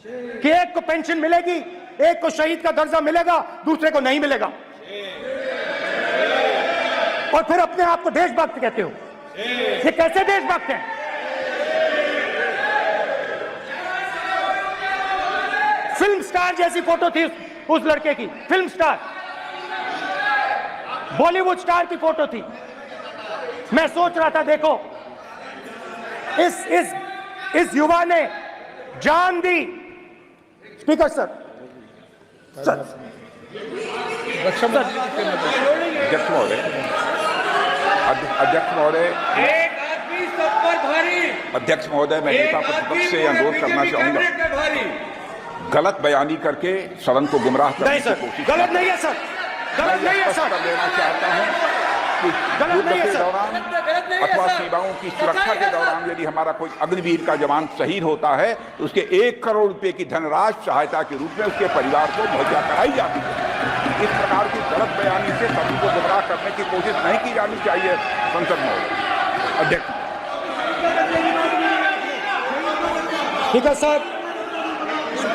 कि एक को पेंशन मिलेगी, एक को शहीद का दर्जा मिलेगा, दूसरे को नहीं मिलेगा। और फिर अपने आप को देशभक्त कहते हो। ये कैसे देशभक्त हैं? फिल्म स्टार जैसी फोटो थी उस लड़के की, फिल्म स्टार, बॉलीवुड स्टार की फोटो थी। मैं सोच रहा था, देखो इस युवा ने जान दी। स्पीकर सर, अध्यक्ष महोदय, एक आदमी सब पर भारी। अध्यक्ष महोदय, मैं नेता प्रतिपक्ष से अनुरोध करना चाहूंगा, गलत बयानी करके सदन को गुमराह करने की कोशिश गलत नहीं है सर, गलत नहीं है सर, कर लेना चाहता हूं कि युद्ध के दौरान अथवा सेवाओं की सुरक्षा के दौरान यदि हमारा कोई अग्निवीर का जवान शहीद होता है तो उसके 1 करोड़ रुपए की धनराशि सहायता के रूप में उसके परिवार को मुहैया कराई जाती है। इस प्रकार की गलत बयानी से सभी को गुमराह करने की कोशिश नहीं की जानी चाहिए। संसद महोदय, अध्यक्ष। स्पीकर साहब,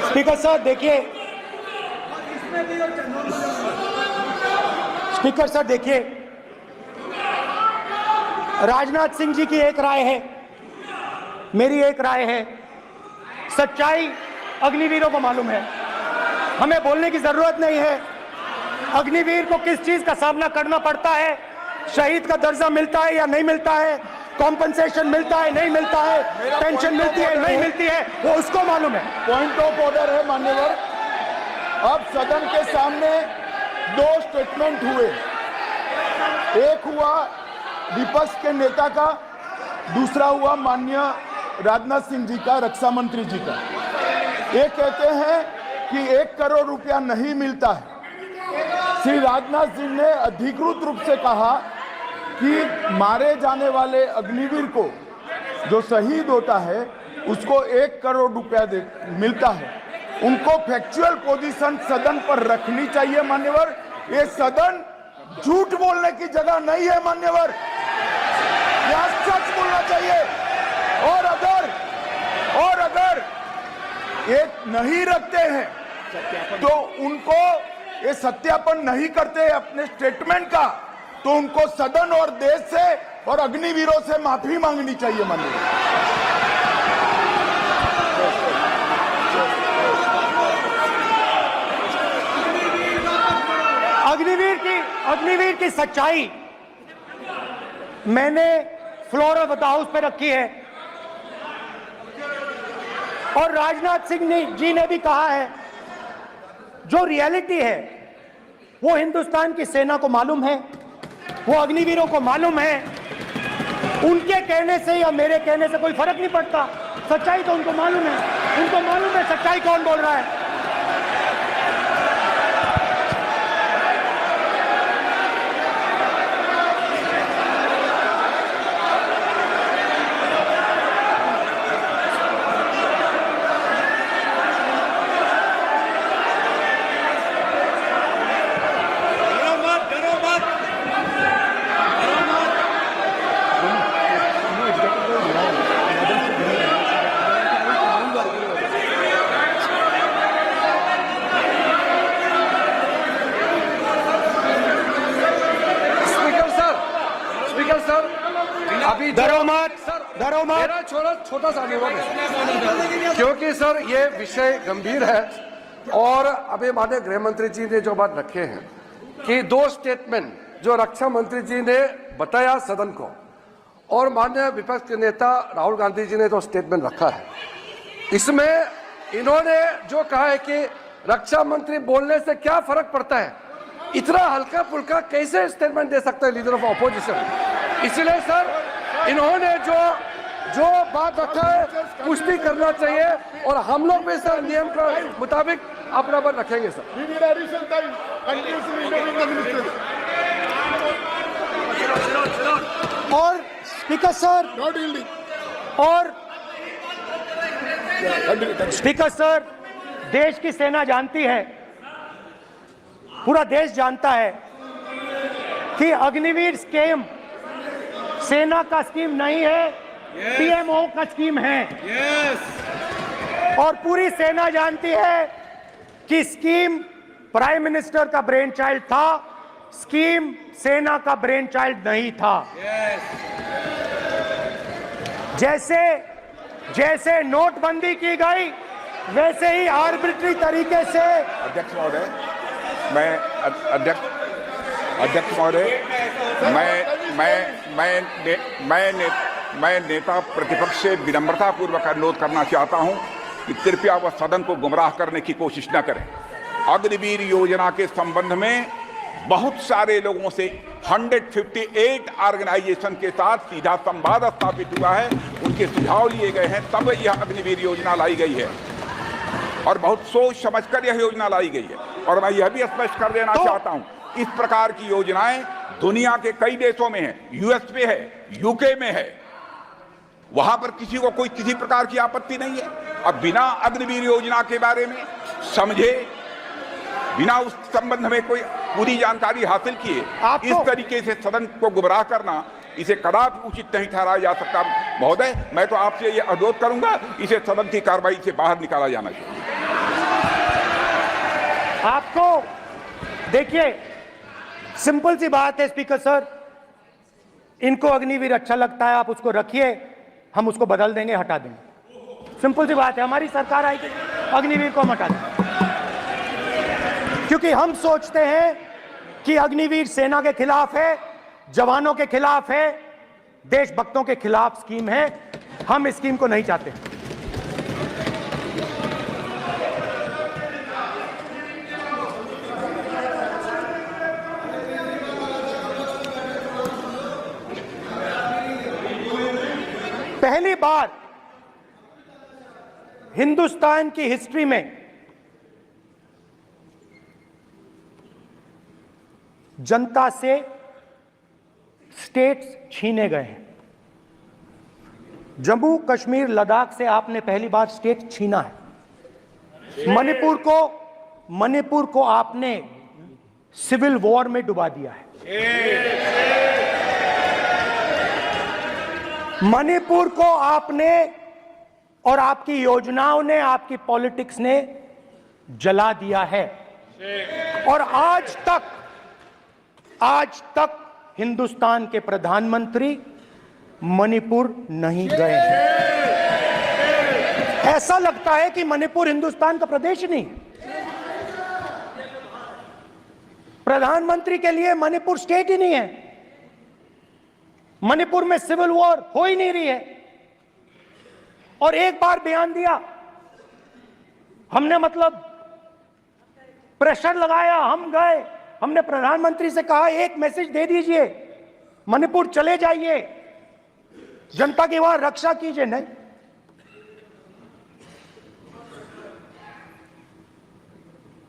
स्पीकर साहब देखिए, स्पीकर साहब देखिए, राजनाथ सिंह जी की एक राय है, मेरी एक राय है। सच्चाई अग्निवीरों को मालूम है, हमें बोलने की जरूरत नहीं है। अग्निवीर को किस चीज का सामना करना पड़ता है, शहीद का दर्जा मिलता है या नहीं मिलता है, कॉम्पनसेशन मिलता है नहीं मिलता है, पेंशन मिलती है नहीं मिलती है, वो उसको मालूम है। पॉइंट ऑफ ऑर्डर है मान्यवर। अब सदन के सामने 2 स्टेटमेंट हुए, एक हुआ विपक्ष के नेता का, दूसरा हुआ माननीय राजनाथ सिंह जी का, रक्षा मंत्री जी का। ये कहते हैं कि 1 करोड़ रुपया नहीं मिलता है। श्री राजनाथ सिंह ने अधिकृत रूप से कहा कि मारे जाने वाले अग्निवीर को जो शहीद होता है उसको 1 करोड़ रुपया मिलता है। उनको फैक्चुअल पोजीशन सदन पर रखनी चाहिए मान्यवर। ये सदन झूठ बोलने की जगह नहीं है मान्यवर, यह सच बोलना चाहिए। और अगर एक नहीं रखते हैं तो उनको ये सत्यापन नहीं करते अपने स्टेटमेंट का, तो उनको सदन और देश से और अग्निवीरों से माफी मांगनी चाहिए माननीय। अग्निवीर की सच्चाई मैंने फ्लोर ऑफ द हाउस पे रखी है और राजनाथ सिंह जी ने भी कहा है, जो रियलिटी है वो हिंदुस्तान की सेना को मालूम है, वो अग्निवीरों को मालूम है। उनके कहने से या मेरे कहने से कोई फर्क नहीं पड़ता, सच्चाई तो उनको मालूम है, उनको मालूम है सच्चाई कौन बोल रहा है। मेरा छोटा सा अनुरोध है, क्योंकि सर ये विषय गंभीर है और अभी माननीय गृह मंत्री जी ने जो बात रखे हैं कि 2 स्टेटमेंट जो रक्षा मंत्री जी ने बताया सदन को और माननीय विपक्ष के नेता राहुल गांधी जी ने जो स्टेटमेंट रखा है, इसमें इन्होंने जो कहा है कि रक्षा मंत्री बोलने से क्या फर्क पड़ता है, इतना हल्का फुल्का कैसे स्टेटमेंट दे सकता है लीडर ऑफ ऑपोजिशन। इसलिए सर इन्होंने जो बात रखा है पुष्टि करना चाहिए और हम लोग भी सर नियम के मुताबिक अपना बात रखेंगे सर। और स्पीकर सर देश की सेना जानती है, पूरा देश जानता है कि अग्निवीर स्कीम सेना का स्कीम नहीं है, पीएमओ का स्कीम है। और पूरी सेना जानती है कि स्कीम प्राइम मिनिस्टर का ब्रेन चाइल्ड था, स्कीम सेना का ब्रेन चाइल्ड नहीं था। जैसे नोटबंदी की गई वैसे ही आर्बिट्री तरीके से। अध्यक्ष महोदय, अध्यक्ष महोदय, मैं नेता प्रतिपक्ष से विनम्रता पूर्वक अनुरोध करना चाहता हूं कि कृपया वह सदन को गुमराह करने की कोशिश न करें। अग्निवीर योजना के संबंध में बहुत सारे लोगों से 158 ऑर्गेनाइजेशन के साथ सीधा संवाद स्थापित हुआ है, उनके सुझाव लिए गए हैं, तब यह अग्निवीर योजना लाई गई है और बहुत सोच समझकर यह योजना लाई गई है। और मैं यह भी स्पष्ट कर देना चाहता हूं, इस प्रकार की योजनाएं दुनिया के कई देशों में है, यूएस में है, यूके में है, वहां पर किसी को कोई किसी प्रकार की आपत्ति नहीं है। अब बिना अग्निवीर योजना के बारे में समझे, बिना उस संबंध में कोई पूरी जानकारी हासिल किए इस तरीके से सदन को गुमराह करना, इसे कदापि उचित नहीं ठहराया जा सकता। महोदय, मैं तो आपसे ये अनुरोध करूंगा, इसे सदन की कार्रवाई से बाहर निकाला जाना चाहिए। आपको देखिए, सिंपल सी बात है स्पीकर सर, इनको अग्निवीर अच्छा लगता है, आप उसको रखिए, हम उसको बदल देंगे, हटा देंगे। सिंपल सी बात है, हमारी सरकार आएगी, अग्निवीर को हम हटा देंगे, क्योंकि हम सोचते हैं कि अग्निवीर सेना के खिलाफ है, जवानों के खिलाफ है, देशभक्तों के खिलाफ स्कीम है। हम इस स्कीम को नहीं चाहते। पहली बार हिंदुस्तान की हिस्ट्री में जनता से स्टेट्स छीने गए हैं। जम्मू कश्मीर लद्दाख से आपने पहली बार स्टेट छीना है। मणिपुर को आपने सिविल वॉर में डुबा दिया है। मणिपुर को आपने और आपकी योजनाओं ने, आपकी पॉलिटिक्स ने जला दिया है। और आज तक हिंदुस्तान के प्रधानमंत्री मणिपुर नहीं गए हैं। ऐसा लगता है कि मणिपुर हिंदुस्तान का प्रदेश नहीं। प्रधानमंत्री के लिए मणिपुर स्टेट ही नहीं है। मणिपुर में सिविल वॉर हो ही नहीं रही है। और एक बार बयान दिया हमने, मतलब प्रेशर लगाया, हम गए, हमने प्रधानमंत्री से कहा एक मैसेज दे दीजिए, मणिपुर चले जाइए, जनता की वहां रक्षा कीजिए। नहीं,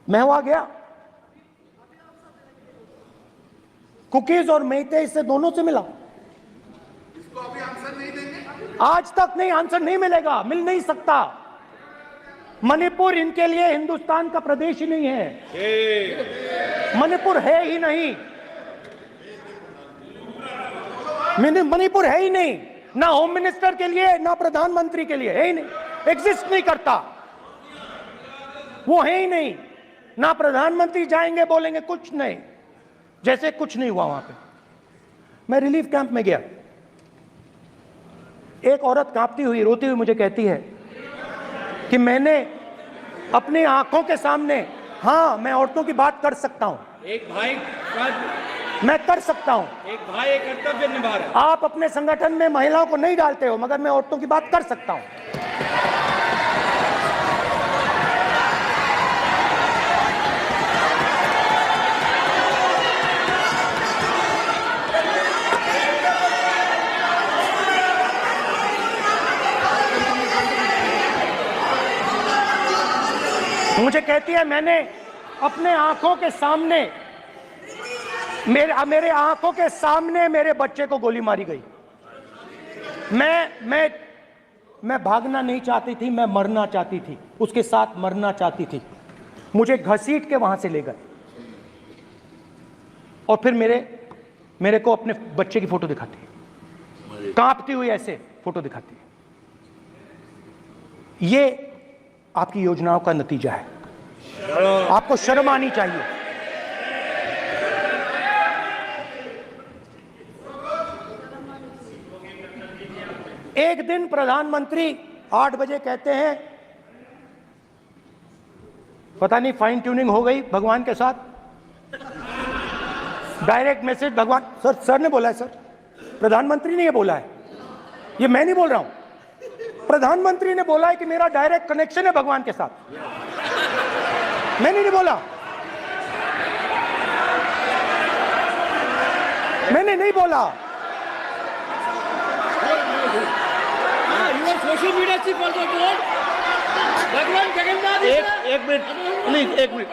मैं वहां गया, कुकीज और मेइते से दोनों से मिला। आज तक नहीं, आंसर नहीं मिलेगा, मिल नहीं सकता। मणिपुर इनके लिए हिंदुस्तान का प्रदेश ही नहीं है। मणिपुर है ही नहीं, मणिपुर है ही नहीं, ना होम मिनिस्टर के लिए ना प्रधानमंत्री के लिए, है ही नहीं, एग्जिस्ट नहीं करता, वो है ही नहीं। ना प्रधानमंत्री जाएंगे बोलेंगे कुछ नहीं, जैसे कुछ नहीं हुआ वहां पे। मैं रिलीफ कैंप में गया, एक औरत कांपती हुई, रोती हुई मुझे कहती है कि मैंने अपनी आंखों के सामने, हाँ मैं औरतों की बात कर सकता हूं, एक भाई मैं कर सकता हूं, एक भाई एक कर्तव्य निभा रहा है। आप अपने संगठन में महिलाओं को नहीं डालते हो, मगर मैं औरतों की बात कर सकता हूं। मुझे कहती है मैंने अपने आंखों के सामने, मेरे आंखों के सामने मेरे बच्चे को गोली मारी गई। मैं भागना नहीं चाहती थी, मैं मरना चाहती थी, उसके साथ मरना चाहती थी। मुझे घसीट के वहां से ले गए और फिर मेरे को अपने बच्चे की फोटो दिखाती है, कांपती हुई ऐसे फोटो दिखाती है। ये आपकी योजनाओं का नतीजा है। आपको शर्म आनी चाहिए। एक दिन प्रधानमंत्री 8 बजे कहते हैं, पता नहीं फाइन ट्यूनिंग हो गई भगवान के साथ, डायरेक्ट मैसेज भगवान, सर ने बोला है, सर प्रधानमंत्री ने ये बोला है, ये मैं नहीं बोल रहा हूं, प्रधानमंत्री ने बोला है कि मेरा डायरेक्ट कनेक्शन है भगवान के साथ, मैंने नहीं बोला, मैंने नहीं बोला। Social media chief also told भगवान जगन्नाथ। एक मिनट प्लीज, एक मिनट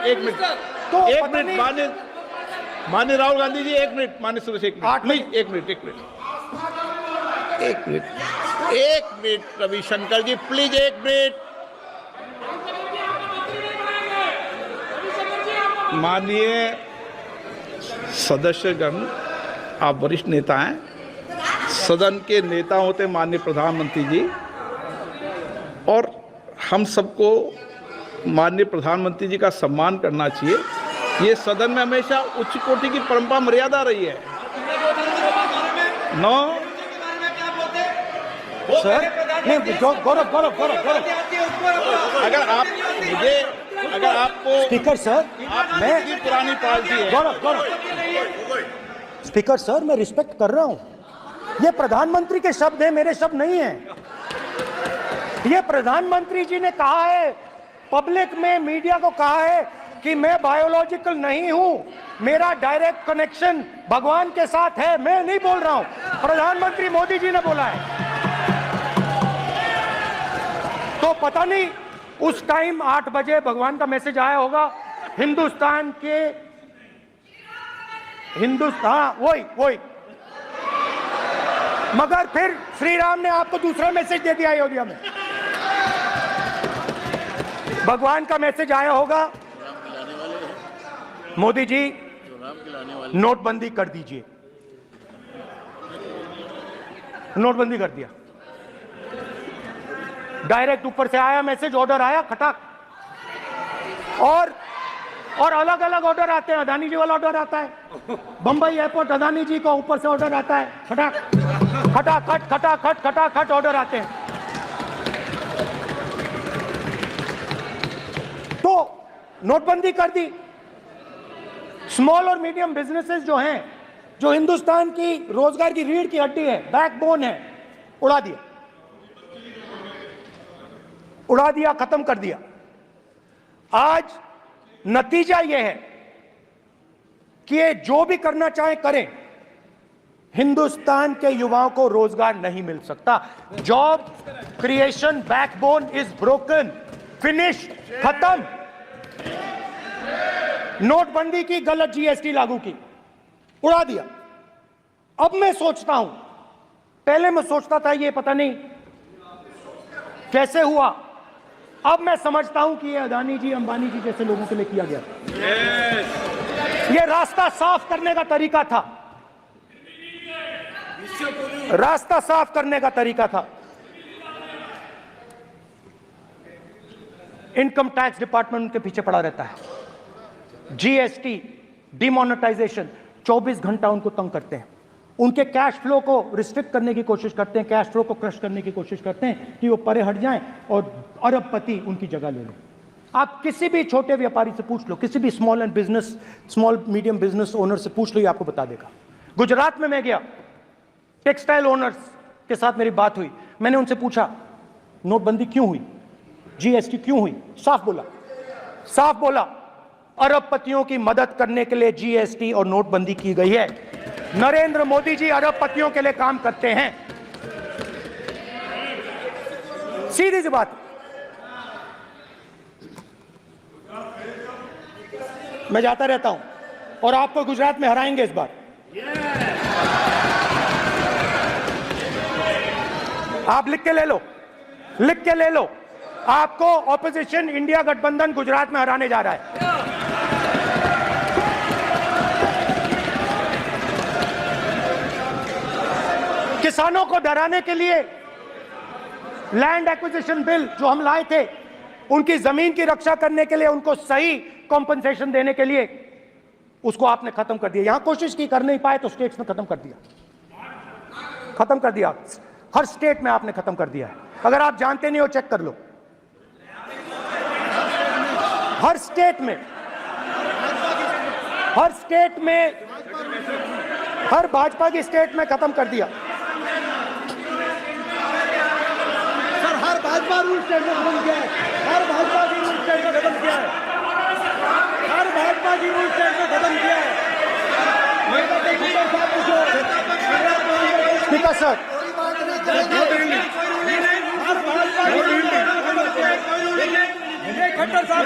तो एक मिनट माननीय राहुल गांधी जी, एक मिनट, माननीय सुरेश, एक मिनट प्लीज, एक मिनट रविशंकर जी प्लीज, एक मिनट। माननीय सदस्यगण, आप वरिष्ठ नेता हैं, सदन के नेता होते माननीय प्रधानमंत्री जी, और हम सबको माननीय प्रधानमंत्री जी का सम्मान करना चाहिए। ये सदन में हमेशा उच्च कोटि की परंपरा मर्यादा रही है। नो सर, गौरव, अगर आपको स्पीकर सर, मैं की पुरानी पार्टी है। गौरव, स्पीकर सर, मैं रिस्पेक्ट कर रहा हूं। ये प्रधानमंत्री के शब्द हैं, मेरे शब्द नहीं हैं। ये प्रधानमंत्री जी ने कहा है, पब्लिक में, मीडिया को कहा है कि मैं बायोलॉजिकल नहीं हूं, मेरा डायरेक्ट कनेक्शन भगवान के साथ है। मैं नहीं बोल रहा हूं, प्रधानमंत्री मोदी जी ने बोला है। तो पता नहीं उस टाइम 8 बजे भगवान का मैसेज आया होगा हिंदुस्तान, वही। मगर फिर श्री राम ने आपको दूसरा मैसेज दे दिया अयोध्या में। भगवान का मैसेज आया होगा, मोदी जी नोटबंदी कर दीजिए। नोटबंदी कर दिया। डायरेक्ट ऊपर से आया मैसेज, ऑर्डर आया खटाक। और अलग अलग ऑर्डर आते हैं। अदानी जी वाला ऑर्डर आता है, बंबई एयरपोर्ट अदानी जी को ऊपर से ऑर्डर आता है, खटाक खटाखट खटाखट खटाखट ऑर्डर आते हैं। तो नोटबंदी कर दी। स्मॉल और मीडियम बिजनेसेस जो हैं, जो हिंदुस्तान की रोजगार की रीढ़ की हड्डी है, बैकबोन है, उड़ा दिया, खत्म कर दिया। आज नतीजा यह है कि ये जो भी करना चाहे करें, हिंदुस्तान के युवाओं को रोजगार नहीं मिल सकता। Job creation backbone is broken, finish, खत्म। नोटबंदी की, गलत जीएसटी लागू की, उड़ा दिया। अब मैं सोचता हूं, पहले मैं सोचता था ये पता नहीं कैसे हुआ, अब मैं समझता हूं कि ये अदानी जी, अंबानी जी जैसे लोगों के लिए किया गया था। ये रास्ता साफ करने का तरीका था, रास्ता साफ करने का तरीका था। इनकम टैक्स डिपार्टमेंट उनके पीछे पड़ा रहता है। जीएसटी, डिमोनेटाइजेशन, 24 घंटा उनको तंग करते हैं। उनके कैश फ्लो को रिस्ट्रिक्ट करने की कोशिश करते हैं, कैश फ्लो को क्रश करने की कोशिश करते हैं कि वो परे हट जाएं और अरबपति उनकी जगह ले लें। आप किसी भी छोटे व्यापारी से पूछ लो, किसी भी स्मॉल मीडियम बिजनेस ओनर से पूछ लो, ये आपको बता देगा। गुजरात में मैं गया, टेक्सटाइल ओनर्स के साथ मेरी बात हुई। मैंने उनसे पूछा नोटबंदी क्यों हुई, जीएसटी क्यों हुई? साफ बोला अरबपतियों की मदद करने के लिए जीएसटी और नोटबंदी की गई है। नरेंद्र मोदी जी अरबपतियों के लिए काम करते हैं, सीधी सी बात। मैं जाता रहता हूं और आपको गुजरात में हराएंगे इस बार। आप लिख के ले लो, आपको ऑपोजिशन इंडिया गठबंधन गुजरात में हराने जा रहा है। किसानों को डराने के लिए लैंड एक्विजिशन बिल जो हम लाए थे, उनकी जमीन की रक्षा करने के लिए, उनको सही कॉम्पनसेशन देने के लिए, उसको आपने खत्म कर दिया। यहां कोशिश की, कर नहीं पाए तो स्टेट्स में खत्म कर दिया। हर स्टेट में आपने खत्म कर दिया है। अगर आप जानते नहीं हो, चेक कर लो। हर स्टेट में, हर भाजपा की स्टेट में खत्म कर दिया। सर, हर भाजपा रूल स्टेट में खत्म किया है। हर भाजपा की रूल स्टेट में खत्म किया है। स्पीकर सर, खट्टर साहब